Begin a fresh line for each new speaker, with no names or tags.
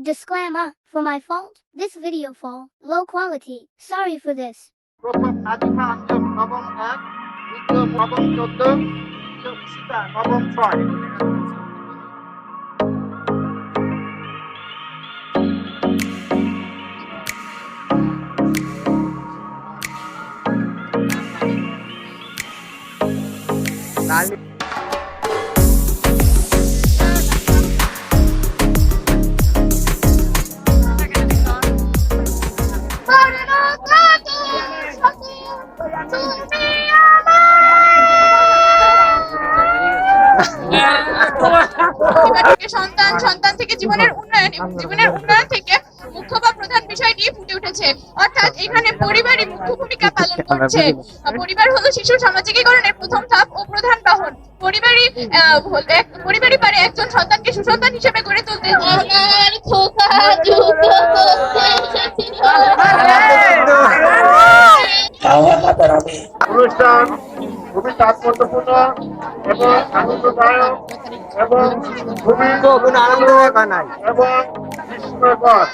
Disclaimer, for my fault, this video fall, low quality, sorry for this.
প্রথম নাজিমা আঞ্জুম নবম 1, দ্বিতীয় নবম 14, তৃতীয় ঈশিতা নবম 6।
সন্তান সন্তান থেকে জীবনের উন্নয়ন এবং জীবনের উন্নয়ন থেকে মুখ্য বা প্রধান বিষয়টি ফুটে উঠেছে, অর্থাৎ এখানে পরিবারই মুখ্য ভূমিকা পালন করছে। পরিবার হলো শিশুর সামাজিকীকরণের প্রথম ধাপ ও প্রধান বাহন। পরিবারই পারে একজন সন্তানকে সুসন্তান হিসেবে গড়ে তুলতে।
অনুষ্ঠান খুবই তাৎপর্যপূর্ণ এবং আনন্দদায়ক এবং খুবই আনন্দদায়ক এবং বিস্ময়কর।